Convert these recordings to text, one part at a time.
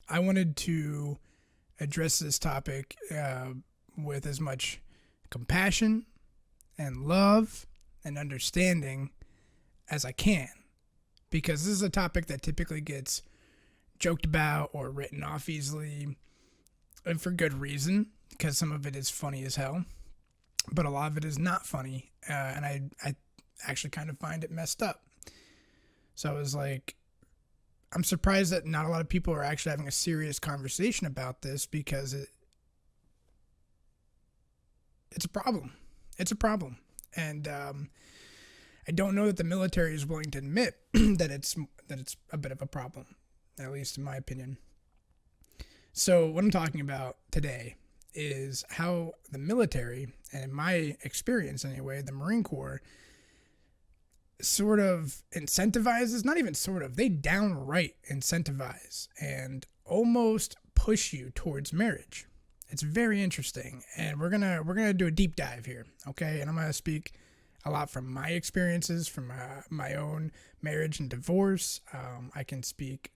I wanted to address this topic with as much compassion and love and understanding as I can, because this is a topic that typically gets joked about or written off easily, and for good reason, because some of it is funny as hell, but a lot of it is not funny, and I actually kind of find it messed up. So I was like, I'm surprised that not a lot of people are actually having a serious conversation about this, because it's a problem. It's a problem. And I don't know that the military is willing to admit that it's a bit of a problem, at least in my opinion. So what I'm talking about today is how the military, and in my experience anyway, the Marine Corps, sort of incentivizes, not even sort of, they downright incentivize and almost push you towards marriage. It's very interesting, and we're gonna do a deep dive here, okay? And I'm gonna speak a lot from my experiences, from my own marriage and divorce. I can speak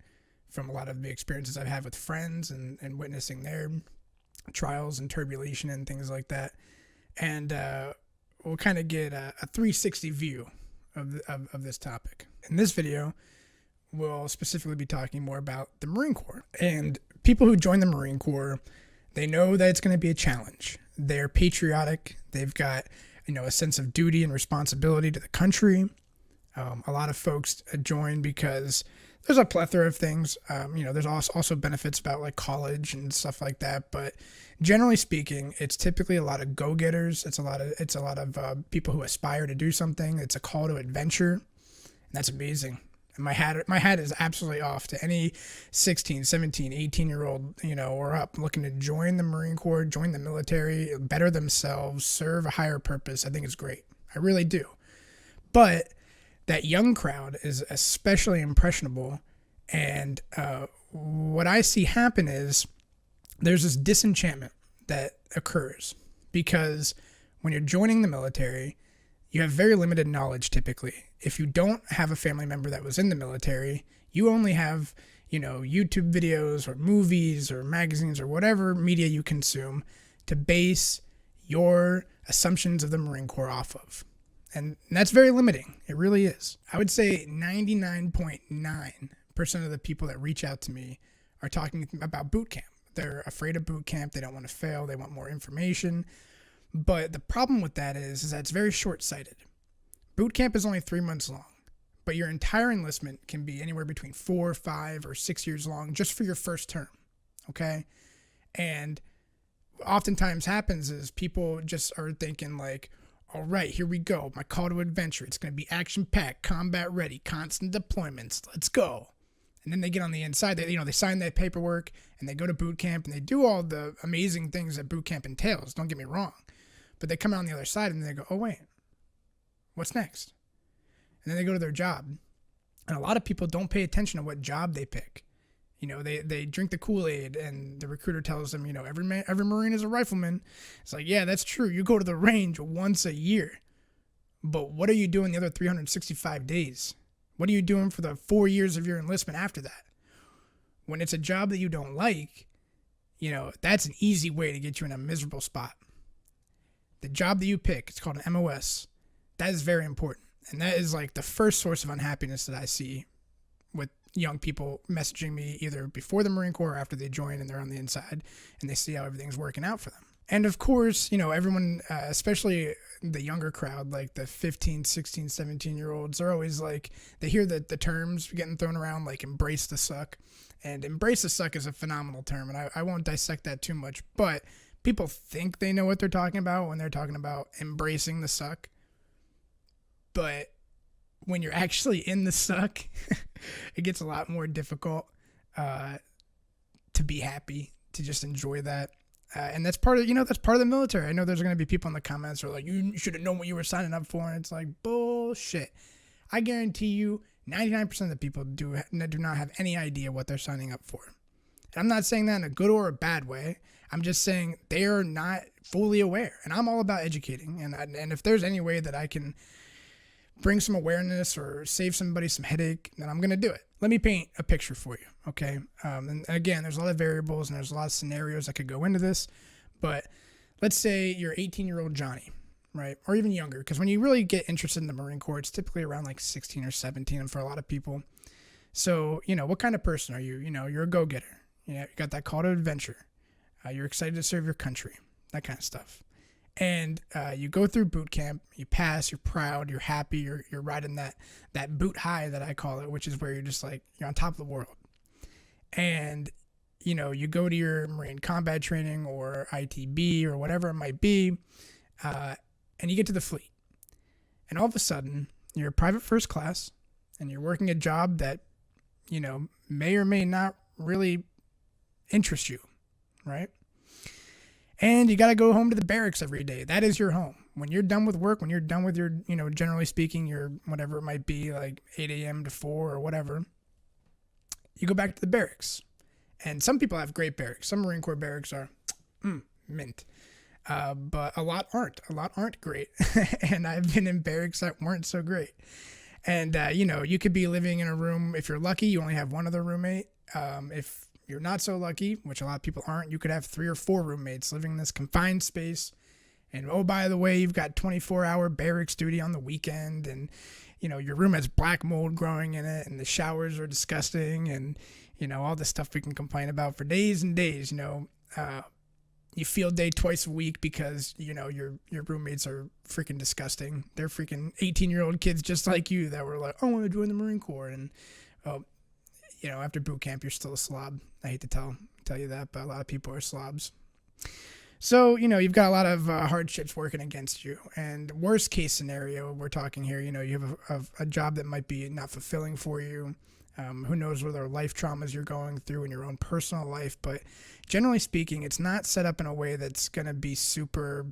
from a lot of the experiences I've had with friends and witnessing their trials and turbulation and things like that. And we'll kind of get a 360 view of this topic. In this video, we'll specifically be talking more about the Marine Corps. And people who join the Marine Corps, they know that it's going to be a challenge. They're patriotic. They've got, a sense of duty and responsibility to the country. A lot of folks join because there's a plethora of things. There's also benefits about like college and stuff like that. But generally speaking, it's typically a lot of go-getters. It's a lot of people who aspire to do something. It's a call to adventure, and that's amazing. And my hat is absolutely off to any 16, 17, 18-year-old, or up looking to join the Marine Corps, join the military, better themselves, serve a higher purpose. I think it's great. I really do. But that young crowd is especially impressionable, and what I see happen is there's this disenchantment that occurs, because when you're joining the military, you have very limited knowledge typically. If you don't have a family member that was in the military, you only have, YouTube videos or movies or magazines or whatever media you consume to base your assumptions of the Marine Corps off of. And that's very limiting. It really is. I would say 99.9% of the people that reach out to me are talking about boot camp. They're afraid of boot camp. They don't want to fail. They want more information. But the problem with that is that it's very short-sighted. Boot camp is only 3 months long, but your entire enlistment can be anywhere between 4, 5, or 6 years long just for your first term, okay? And oftentimes happens is people just are thinking like, all right, here we go. My call to adventure. It's going to be action-packed, combat-ready, constant deployments. Let's go. And then they get on the inside. They sign that paperwork, and they go to boot camp, and they do all the amazing things that boot camp entails. Don't get me wrong. But they come out on the other side, and they go, oh, wait, what's next? And then they go to their job. And a lot of people don't pay attention to what job they pick. They drink the Kool-Aid, and the recruiter tells them, every Marine is a rifleman. It's like, yeah, that's true. You go to the range once a year. But what are you doing the other 365 days? What are you doing for the 4 years of your enlistment after that? When it's a job that you don't like, that's an easy way to get you in a miserable spot. The job that you pick, it's called an MOS. That is very important. And that is like the first source of unhappiness that I see with young people messaging me either before the Marine Corps or after they join and they're on the inside and they see how everything's working out for them. And of course, everyone, especially the younger crowd, like the 15, 16, 17-year-olds, are always like, they hear the terms getting thrown around like embrace the suck. And embrace the suck is a phenomenal term, and I won't dissect that too much, but people think they know what they're talking about when they're talking about embracing the suck. But when you're actually in the suck, it gets a lot more difficult to be happy, to just enjoy that. And that's part of the military. I know there's going to be people in the comments who are like, you should have known what you were signing up for. And it's like, bullshit. I guarantee you 99% of the people do not have any idea what they're signing up for. And I'm not saying that in a good or a bad way. I'm just saying they are not fully aware. And I'm all about educating. And if there's any way that I can bring some awareness or save somebody some headache, then I'm going to do it. Let me paint a picture for you, okay? And again, there's a lot of variables and there's a lot of scenarios that could go into this, but let's say you're 18-year-old Johnny, right? Or even younger, because when you really get interested in the Marine Corps, it's typically around like 16 or 17 and for a lot of people. So, what kind of person are you? You're a go-getter. You got that call to adventure. You're excited to serve your country, that kind of stuff. And you go through boot camp, you pass, you're proud, you're happy, you're riding that boot high that I call it, which is where you're just like, you're on top of the world. And, you go to your Marine combat training or ITB or whatever it might be, and you get to the fleet. And all of a sudden, you're a private first class, and you're working a job that, may or may not really interest you, right? And you got to go home to the barracks every day. That is your home. When you're done with work, when you're done with your, generally speaking, your whatever it might be, like 8 a.m. to 4 or whatever, you go back to the barracks. And some people have great barracks. Some Marine Corps barracks are mint. But a lot aren't. A lot aren't great. And I've been in barracks that weren't so great. And, you could be living in a room. If you're lucky, you only have one other roommate. If you're not so lucky, which a lot of people aren't, you could have 3 or 4 roommates living in this confined space. And, oh, by the way, you've got 24-hour barracks duty on the weekend. And, your room has black mold growing in it. And the showers are disgusting. And, all this stuff we can complain about for days and days. You field day twice a week because, your roommates are freaking disgusting. They're freaking 18-year-old kids just like you that were like, oh, I want to join the Marine Corps. And, after boot camp, you're still a slob. I hate to tell you that, but a lot of people are slobs. So, you've got a lot of hardships working against you. And worst case scenario, we're talking here, you have a job that might be not fulfilling for you. Who knows what other life traumas you're going through in your own personal life. But generally speaking, it's not set up in a way that's going to be super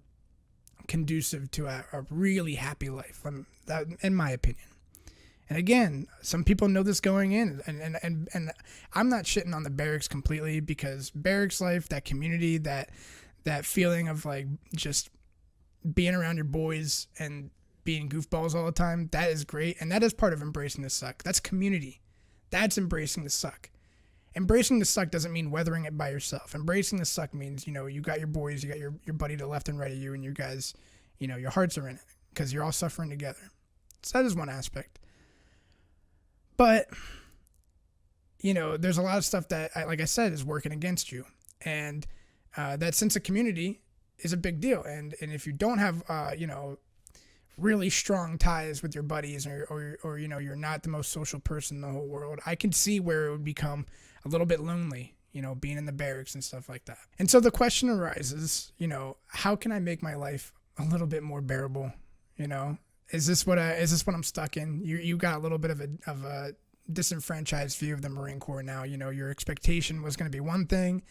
conducive to a really happy life, in my opinion. And again, some people know this going in, and I'm not shitting on the barracks completely, because barracks life, that community, that feeling of like just being around your boys and being goofballs all the time, that is great. And that is part of embracing the suck. That's community. That's embracing the suck. Embracing the suck doesn't mean weathering it by yourself. Embracing the suck means, you got your boys, you got your buddy to left and right of you, and you guys, your hearts are in it because you're all suffering together. So that is one aspect. But, there's a lot of stuff that, like I said, is working against you. And that sense of community is a big deal. And if you don't have, really strong ties with your buddies, or you're not the most social person in the whole world, I can see where it would become a little bit lonely, being in the barracks and stuff like that. And so the question arises, how can I make my life a little bit more bearable? Is this what I'm stuck in? You got a little bit of a disenfranchised view of the Marine Corps now. Your expectation was going to be one thing,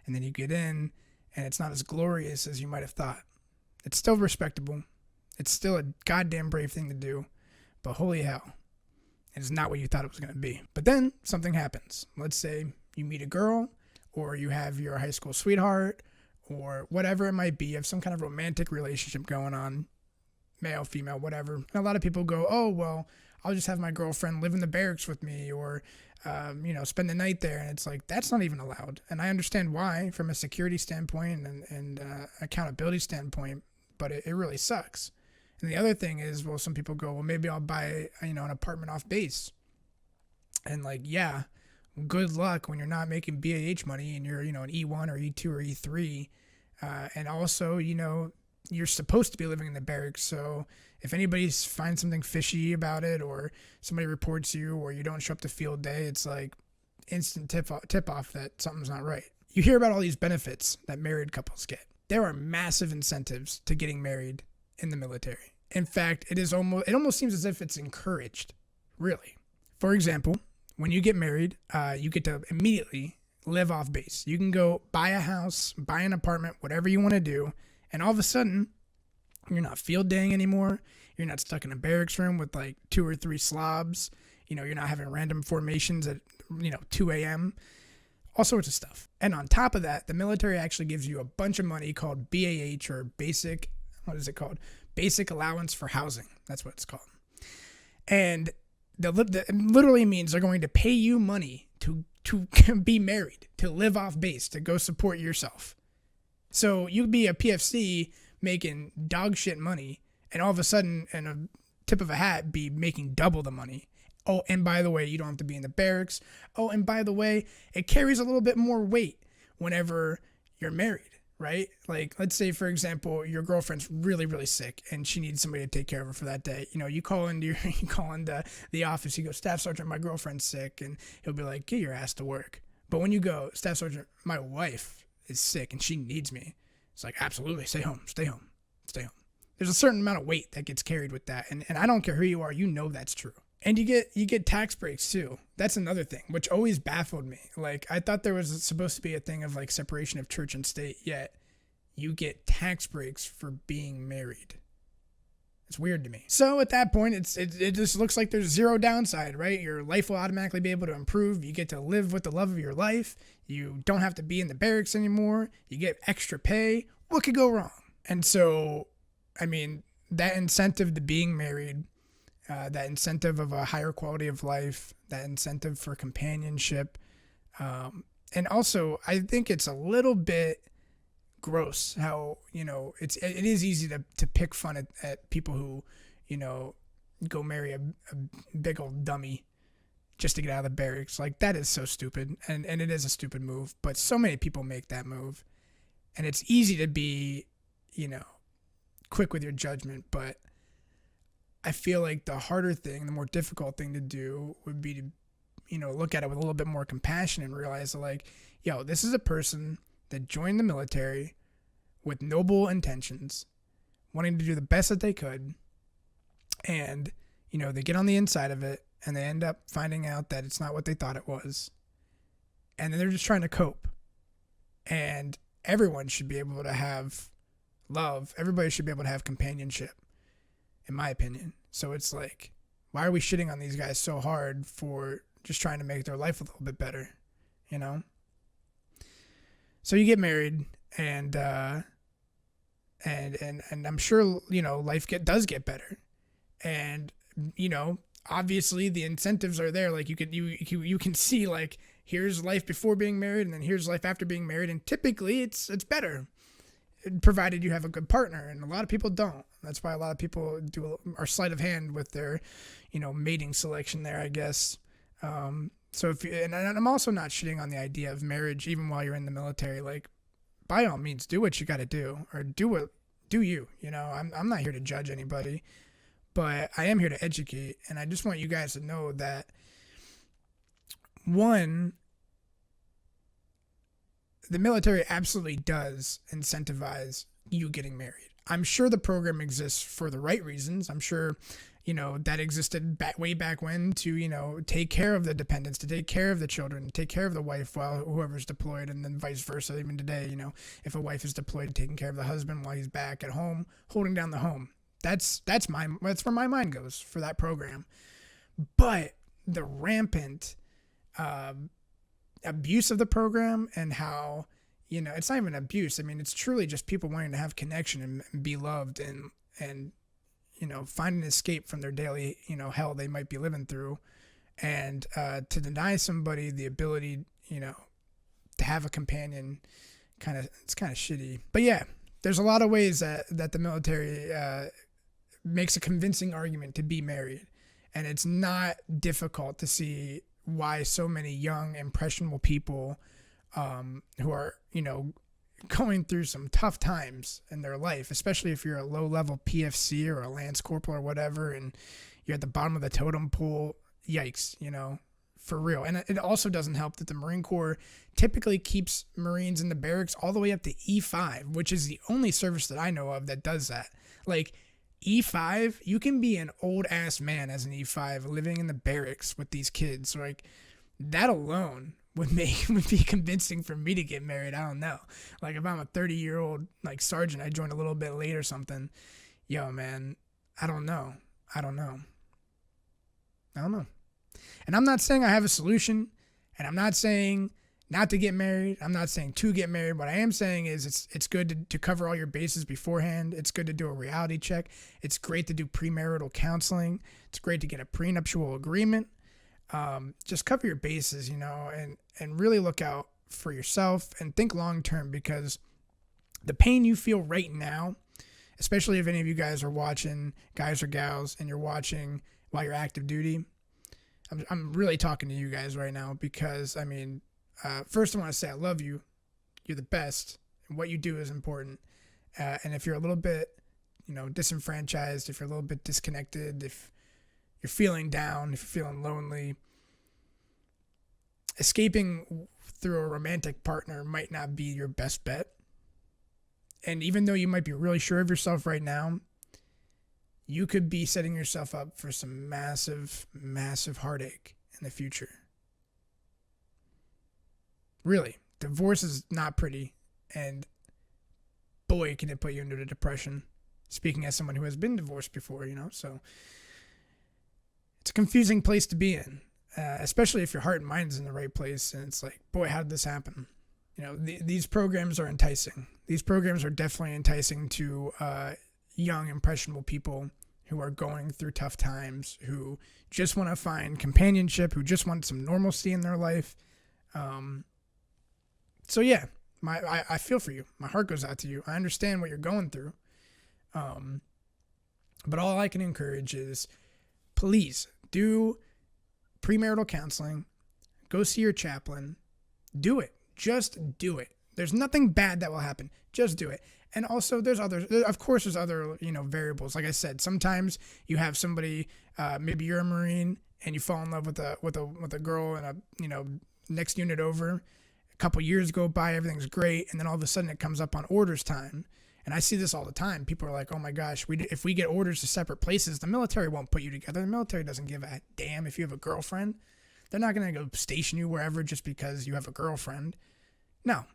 and then you get in, and it's not as glorious as you might have thought. It's still respectable. It's still a goddamn brave thing to do, but holy hell, it is not what you thought it was going to be. But then something happens. Let's say you meet a girl, or you have your high school sweetheart, or whatever it might be. You have some kind of romantic relationship going on, male, female, whatever. And a lot of people go, oh, well, I'll just have my girlfriend live in the barracks with me, or, spend the night there. And it's like, that's not even allowed. And I understand why, from a security standpoint and accountability standpoint, but it really sucks. And the other thing is, well, some people go, well, maybe I'll buy, an apartment off base. And like, yeah, good luck when you're not making BAH money and you're, an E1 or E2 or E3. And also, you're supposed to be living in the barracks. So if anybody finds something fishy about it, or somebody reports you, or you don't show up to field day, it's like instant tip off that something's not right. You hear about all these benefits that married couples get. There are massive incentives to getting married in the military. In fact, it almost seems as if it's encouraged, really. For example, when you get married, you get to immediately live off base. You can go buy a house, buy an apartment, whatever you want to do, and all of a sudden, you're not field daying anymore. You're not stuck in a barracks room with like 2 or 3 slobs. You're not having random formations at 2 a.m. All sorts of stuff. And on top of that, the military actually gives you a bunch of money called BAH, or basic allowance for housing. That's what it's called. And it literally means they're going to pay you money to be married, to live off base, to go support yourself. So you'd be a PFC making dog shit money, and all of a sudden, in a tip of a hat, be making double the money. Oh, and by the way, you don't have to be in the barracks. Oh, and by the way, it carries a little bit more weight whenever you're married, right? Like, let's say, for example, your girlfriend's really, really sick and she needs somebody to take care of her for that day. You know, you call into the office, you go, Staff Sergeant, my girlfriend's sick, and he'll be like, get your ass to work. But when you go, Staff Sergeant, my wife is sick and she needs me, it's like, absolutely, stay home. There's a certain amount of weight that gets carried with that, and I don't care who you are, you know that's true. And you get tax breaks too. That's another thing, which always baffled me. Like, I thought there was supposed to be a thing of like separation of church and state, yet you get tax breaks for being married. It's weird to me. So at that point, it just looks like there's zero downside, right? Your life will automatically be able to improve. You get to live with the love of your life. You don't have to be in the barracks anymore. You get extra pay. What could go wrong? And so, I mean, that incentive to being married, that incentive of a higher quality of life, that incentive for companionship. And also, I think it's a little bit gross how, you know, it is easy to pick fun at people who, you know, go marry a big old dummy just to get out of the barracks. Like, that is so stupid. And it is a stupid move, but so many people make that move. And it's easy to be, you know, quick with your judgment, but I feel like the harder thing, the more difficult thing to do would be to, you know, look at it with a little bit more compassion and realize that, like, yo, this is a person that joined the military with noble intentions, wanting to do the best that they could. And, you know, they get on the inside of it and they end up finding out that it's not what they thought it was. And then they're just trying to cope. And everyone should be able to have love. Everybody should be able to have companionship, in my opinion. So it's like, why are we shitting on these guys so hard for just trying to make their life a little bit better, you know? So you get married, and I'm sure, you know, life does get better, and, you know, obviously the incentives are there. Like, you can see, like, here's life before being married, and then here's life after being married, and typically it's better, provided you have a good partner, and a lot of people don't. That's why a lot of people are sleight of hand with their, you know, mating selection there, I guess. So and I'm also not shitting on the idea of marriage even while you're in the military. Like, by all means, do what you got to do, or do you. You know, I'm not here to judge anybody, but I am here to educate, and I just want you guys to know that, one, the military absolutely does incentivize you getting married. I'm sure the program exists for the right reasons. I'm sure, you know, that existed way back when to, you know, take care of the dependents, to take care of the children, to take care of the wife while whoever's deployed, and then vice versa. Even today, you know, if a wife is deployed, taking care of the husband while he's back at home, holding down the home. That's where my mind goes for that program. But the rampant abuse of the program, and how, you know, it's not even abuse. I mean, it's truly just people wanting to have connection and be loved, and you know, find an escape from their daily, you know, hell they might be living through, and to deny somebody the ability, you know, to have a companion, it's kind of shitty. But yeah, there's a lot of ways that the military makes a convincing argument to be married, and it's not difficult to see why so many young, impressionable people who are, you know, going through some tough times in their life, especially if you're a low-level PFC or a Lance Corporal or whatever, and you're at the bottom of the totem pole, yikes, you know, for real. And it also doesn't help that the Marine Corps typically keeps Marines in the barracks all the way up to E5, which is the only service that I know of that does that. Like, E5, you can be an old-ass man as an E5 living in the barracks with these kids. So, like, that alone would be convincing for me to get married. I don't know. Like, if I'm a 30-year-old, like, sergeant, I joined a little bit late or something. Yo, man, I don't know. And I'm not saying I have a solution, and I'm not saying, not to get married. I'm not saying to get married. What I am saying is it's good to cover all your bases beforehand. It's good to do a reality check. It's great to do premarital counseling. It's great to get a prenuptial agreement. Just cover your bases, and really look out for yourself and think long term, because the pain you feel right now, especially if any of you guys are watching, guys or gals, and you're watching while you're active duty, I'm really talking to you guys right now, because first I want to say I love you. You're the best, and what you do is important. And if you're a little bit, disenfranchised, if you're a little bit disconnected, if you're feeling down, if you're feeling lonely, escaping through a romantic partner might not be your best bet. And even though you might be really sure of yourself right now, you could be setting yourself up for some massive, massive heartache in the future. Really, divorce is not pretty, and boy, can it put you into a depression. Speaking as someone who has been divorced before, so it's a confusing place to be in, especially if your heart and mind is in the right place. And it's like, boy, how did this happen? These programs are enticing. These programs are definitely enticing to young, impressionable people who are going through tough times, who just want to find companionship, who just want some normalcy in their life. So yeah, I feel for you. My heart goes out to you. I understand what you're going through. But all I can encourage is, please do premarital counseling. Go see your chaplain. Do it. Just do it. There's nothing bad that will happen. Just do it. And also there's other variables. Like I said, sometimes you have somebody, maybe you're a Marine and you fall in love with a girl in a, next unit over. A couple years go by, everything's great. And then all of a sudden it comes up on orders time. And I see this all the time. People are like, oh my gosh, if we get orders to separate places, the military won't put you together. The military doesn't give a damn if you have a girlfriend. They're not going to go station you wherever just because you have a girlfriend. No.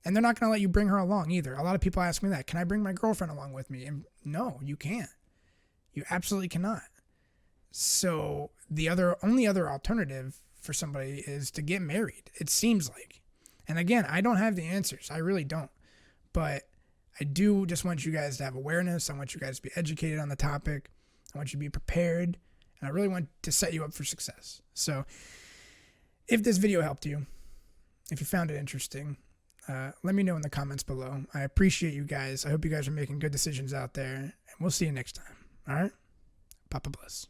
And they're not going to let you bring her along either. A lot of people ask me that. Can I bring my girlfriend along with me? And no, you can't. You absolutely cannot. So the only other alternative for somebody is to get married, it seems like. And again, I don't have the answers. I really don't. But I do just want you guys to have awareness. I want you guys to be educated on the topic. I want you to be prepared. And I really want to set you up for success. So if this video helped you, if you found it interesting, let me know in the comments below. I appreciate you guys. I hope you guys are making good decisions out there. And we'll see you next time. All right? Papa bless.